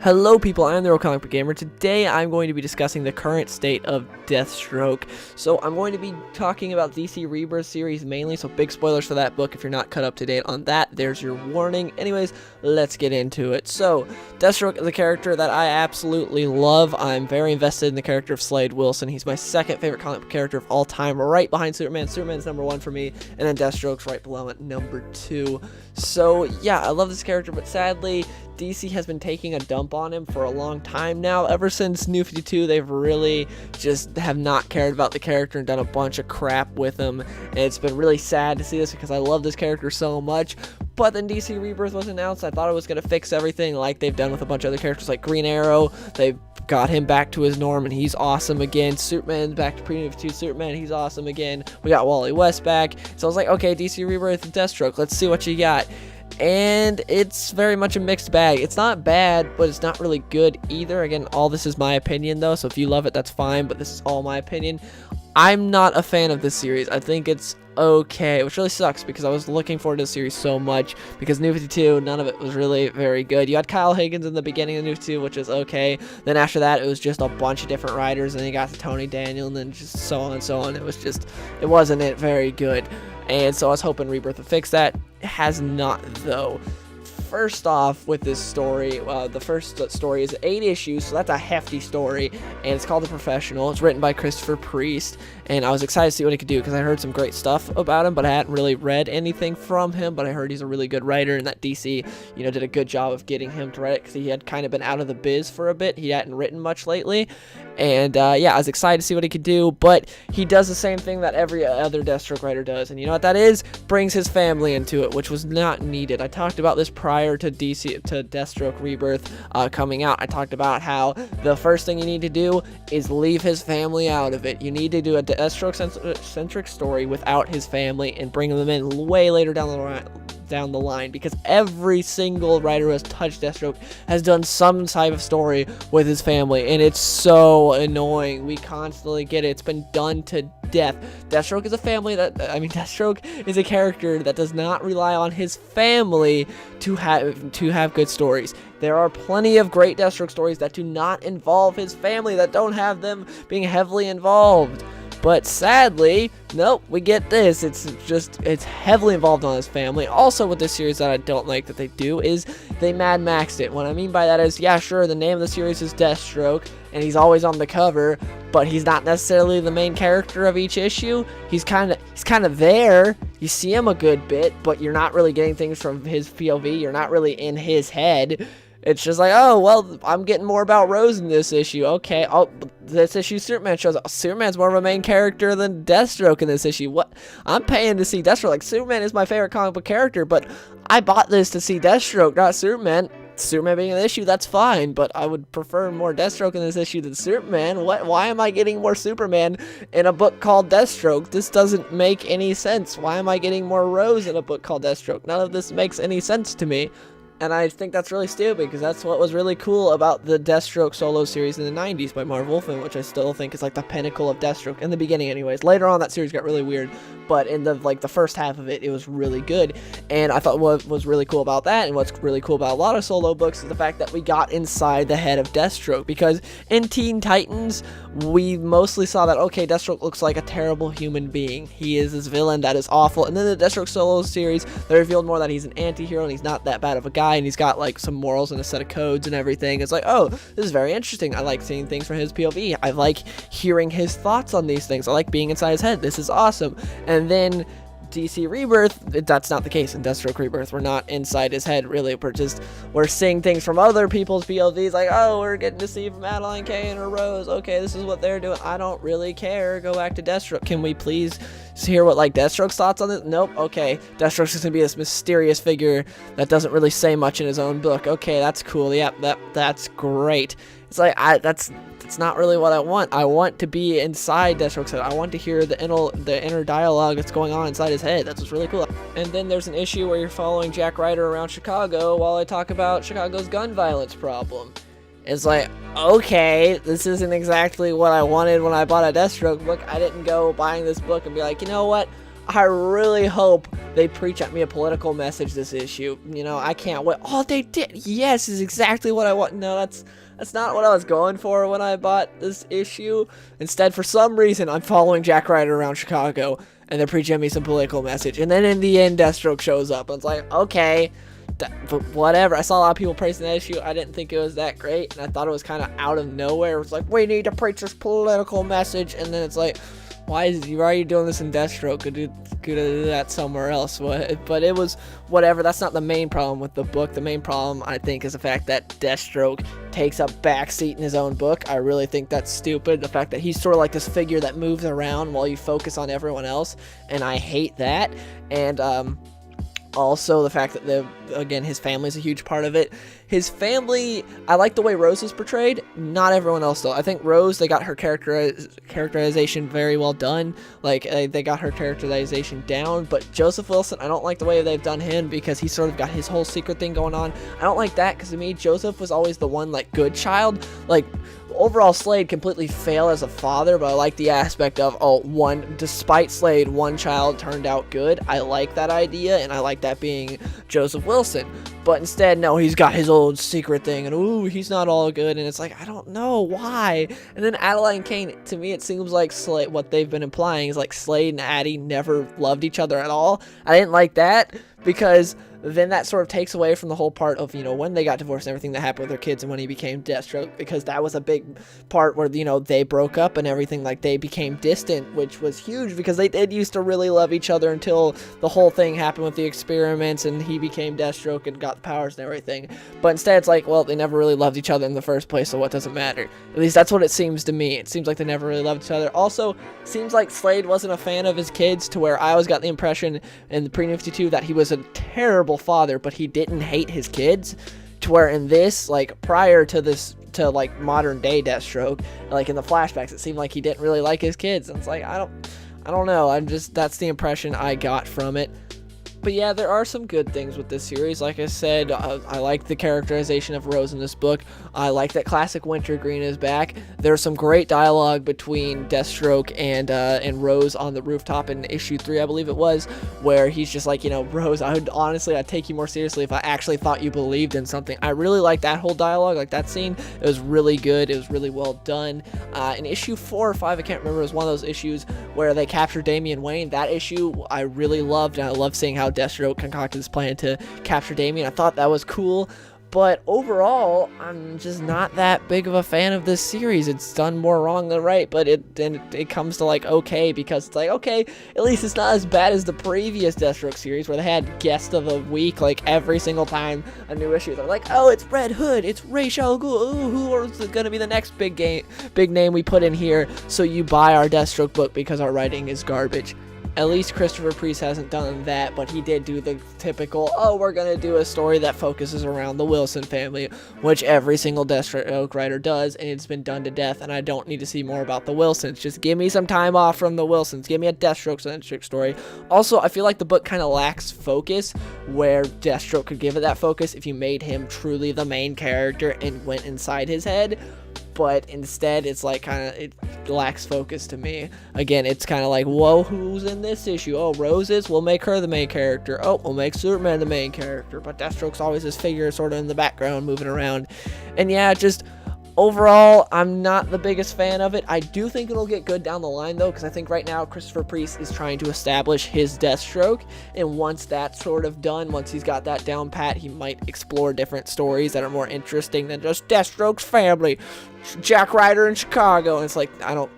Hello people, I am the Real Comic Book Gamer. Today I'm going to be discussing the current state of Deathstroke. So I'm going to be talking about DC Rebirth series mainly, so big spoilers for that book. If you're not caught up to date on that, there's your warning. Anyways, let's get into it. So, Deathstroke is a character that I absolutely love. I'm very invested in the character of Slade Wilson. He's my second favorite comic book character of all time, right behind Superman. Superman's number 1 for me, and then Deathstroke's right below at number 2. So yeah, I love this character, but sadly, DC has been taking a dump on him for a long time now. Ever since New 52, they've really just have not cared about the character and done a bunch of crap with him. And it's been really sad to see this because I love this character so much. But then DC Rebirth was announced. I thought it was going to fix everything like they've done with a bunch of other characters like Green Arrow. They've got him back to his norm and he's awesome again. Superman's back to pre-New 52 Superman. He's awesome again. We got Wally West back. So I was like, okay, DC Rebirth and Deathstroke. Let's see what you got. And it's very much a mixed bag. It's not bad, but it's not really good either. Again, all this is my opinion though, so if you love it, that's fine, but this is all my opinion. I'm not a fan of this series. I think it's okay, which really sucks because I was looking forward to the series so much because New 52, none of it was really very good. You had Kyle Higgins in the beginning of New 52, which is okay. Then after that, it was just a bunch of different writers, and then you got to Tony Daniel, and then just so on and so on. It wasn't very good. And so I was hoping Rebirth would fix that. It has not, though. First off, with this story, the first story is 8 issues, so that's a hefty story, and it's called The Professional. It's written by Christopher Priest, and I was excited to see what he could do because I heard some great stuff about him, but I hadn't really read anything from him. But I heard he's a really good writer, and that DC, did a good job of getting him to write it because he had kind of been out of the biz for a bit. He hadn't written much lately, and yeah, I was excited to see what he could do. But he does the same thing that every other Deathstroke writer does, and you know what that is? Brings his family into it, which was not needed. I talked about this prior to Deathstroke Rebirth coming out. I talked about how the first thing you need to do is leave his family out of it. You need to do a Deathstroke-centric story without his family and bring them in way later down the line, because every single writer who has touched Deathstroke has done some type of story with his family, and it's so annoying. We constantly get it. It's been done to death. Deathstroke is Deathstroke is a character that does not rely on his family to have good stories. There are plenty of great Deathstroke stories that do not involve his family, that don't have them being heavily involved. But sadly, nope, we get this. It's heavily involved on his family. Also, with this series that I don't like that they do is they Mad Maxed it. What I mean by that is, yeah, sure, the name of the series is Deathstroke, and he's always on the cover, but he's not necessarily the main character of each issue. He's kind of there. You see him a good bit, but you're not really getting things from his POV. You're not really in his head. It's just like, oh, well, I'm getting more about Rose in this issue. Okay, oh, this issue Superman shows up. Superman's more of a main character than Deathstroke in this issue. What? I'm paying to see Deathstroke. Like, Superman is my favorite comic book character, but I bought this to see Deathstroke, not Superman. Superman being an issue, that's fine, but I would prefer more Deathstroke in this issue than Superman. Why am I getting more Superman in a book called Deathstroke? This doesn't make any sense. Why am I getting more Rose in a book called Deathstroke? None of this makes any sense to me. And I think that's really stupid because that's what was really cool about the Deathstroke solo series in the 90s by Marv Wolfman, which I still think is like the pinnacle of Deathstroke in the beginning anyways. Later on that series got really weird, but in the first half of it, it was really good. And I thought what was really cool about that, and what's really cool about a lot of solo books, is the fact that we got inside the head of Deathstroke, because in Teen Titans, we mostly saw that, okay, Deathstroke looks like a terrible human being. He is this villain that is awful. And then the Deathstroke solo series, they revealed more that he's an anti-hero and he's not that bad of a guy, and he's got like some morals and a set of codes and everything. It's like, oh, this is very interesting. I like seeing things from his POV. I like hearing his thoughts on these things. I like being inside his head. This is awesome. And then DC Rebirth, that's not the case. In Deathstroke Rebirth, we're not inside his head, really. We're seeing things from other people's POVs, like, oh, we're getting to see from Madeline Kane or Rose. Okay, this is what they're doing. I don't really care. Go back to Deathstroke. Can we please hear what, like, Deathstroke's thoughts on this? Nope. Okay, Deathstroke's just gonna be this mysterious figure that doesn't really say much in his own book. Okay, that's cool. Yep, that's great. It's like, that's not really what I want. I want to be inside Deathstroke's head. I want to hear the inner dialogue that's going on inside his head. That's what's really cool. And then there's an issue where you're following Jack Ryder around Chicago while I talk about Chicago's gun violence problem. It's like, okay, this isn't exactly what I wanted when I bought a Deathstroke book. I didn't go buying this book and be like, you know what? I really hope they preach at me a political message this issue. You know, I can't wait. Oh, they did. Yes, is exactly what I want. No, that's not what I was going for when I bought this issue. Instead, for some reason, I'm following Jack Ryder around Chicago, and they're preaching at me some political message. And then in the end, Deathstroke shows up, and it's like, okay, but whatever. I saw a lot of people praising that issue. I didn't think it was that great, and I thought it was kind of out of nowhere. It was like, we need to preach this political message, and then it's like, why are you doing this in Deathstroke? Could do that somewhere else. But it was whatever. That's not the main problem with the book. The main problem, I think, is the fact that Deathstroke takes a backseat in his own book. I really think that's stupid. The fact that he's sort of like this figure that moves around while you focus on everyone else, and I hate that. And also the fact that again, his family's a huge part of it. His family, I like the way Rose is portrayed. Not everyone else though. I think Rose, they got her characterization very well done. Like they got her characterization down. But Joseph Wilson, I don't like the way they've done him, because he's sort of got his whole secret thing going on. I don't like that, because to me, Joseph was always the one like good child. Like overall, Slade completely failed as a father, but I like the aspect of, despite Slade, one child turned out good. I like that idea, and I like that being Joseph Wilson. But instead, no, he's got his old secret thing, and ooh, he's not all good, and it's like, I don't know why. And then Adeline and Kane, to me, it seems like Slade, what they've been implying is like Slade and Addie never loved each other at all. I didn't like that, because then that sort of takes away from the whole part of, you know, when they got divorced and everything that happened with their kids and when he became Deathstroke, because that was a big part where, you know, they broke up and everything, like they became distant, which was huge, because they did used to really love each other until the whole thing happened with the experiments and he became Deathstroke and got the powers and everything. But instead it's like, well, they never really loved each other in the first place, so what does it matter? At least that's what it seems to me. It seems like they never really loved each other. Also, seems like Slade wasn't a fan of his kids, to where I always got the impression in the Pre-New 52 that he was a terrible father, but he didn't hate his kids, to where in this, like prior to this, to like modern day Deathstroke, like in the flashbacks, it seemed like he didn't really like his kids, and it's like, I don't know, that's the impression I got from it. But yeah, there are some good things with this series. Like I said, I like the characterization of Rose in this book. I like that classic Wintergreen is back. There's some great dialogue between Deathstroke and Rose on the rooftop in issue 3, I believe it was, where he's just like, you know, Rose, I'd take you more seriously if I actually thought you believed in something. I really like that whole dialogue, like that scene. It was really good. It was really well done. In issue 4 or 5, I can't remember, it was one of those issues where they captured Damian Wayne. That issue I really loved, and I loved seeing how Deathstroke concocted this plan to capture Damian. I thought that was cool, but overall, I'm just not that big of a fan of this series. It's done more wrong than right, but it comes to like okay, because it's like, okay, at least it's not as bad as the previous Deathstroke series where they had guest of the week like every single time a new issue. They're like, oh, it's Red Hood, it's Ra's al Ghul, ooh, who is gonna be the next big name we put in here, so you buy our Deathstroke book because our writing is garbage. At least Christopher Priest hasn't done that, but he did do the typical, oh, we're going to do a story that focuses around the Wilson family, which every single Deathstroke writer does, and it's been done to death, and I don't need to see more about the Wilsons. Just give me some time off from the Wilsons. Give me a Deathstroke-centric story. Also, I feel like the book kind of lacks focus, where Deathstroke could give it that focus if you made him truly the main character and went inside his head. But instead, it's like it lacks focus to me. Again, it's kind of like, whoa, who's in this issue? Oh, Rose is? We'll make her the main character. Oh, we'll make Superman the main character. But Deathstroke's always this figure sort of in the background moving around. And yeah, just overall, I'm not the biggest fan of it. I do think it'll get good down the line, though, because I think right now Christopher Priest is trying to establish his Deathstroke, and once that's sort of done, once he's got that down pat, he might explore different stories that are more interesting than just Deathstroke's family, Jack Ryder in Chicago, and it's like, I don't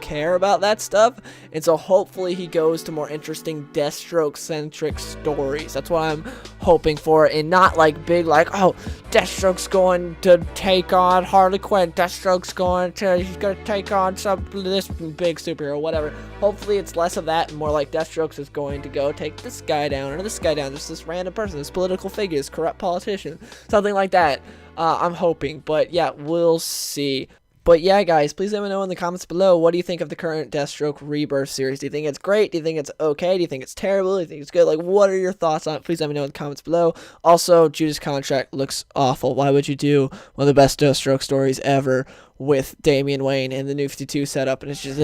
care about that stuff, and so hopefully he goes to more interesting Deathstroke-centric stories. That's what I'm hoping for, and not like big, like, oh, Deathstroke's going to take on Harley Quinn, he's going to take on this big superhero, whatever. Hopefully it's less of that and more like Deathstroke is going to go take this guy down, or this guy down, just this random person, this political figure, this corrupt politician, something like that. I'm hoping, but yeah, we'll see. But yeah, guys, please let me know in the comments below, what do you think of the current Deathstroke Rebirth series? Do you think it's great? Do you think it's okay? Do you think it's terrible? Do you think it's good? Like, what are your thoughts on it? Please let me know in the comments below. Also, Judas Contract looks awful. Why would you do one of the best Deathstroke stories ever with Damian Wayne and the New 52 setup? And it's just,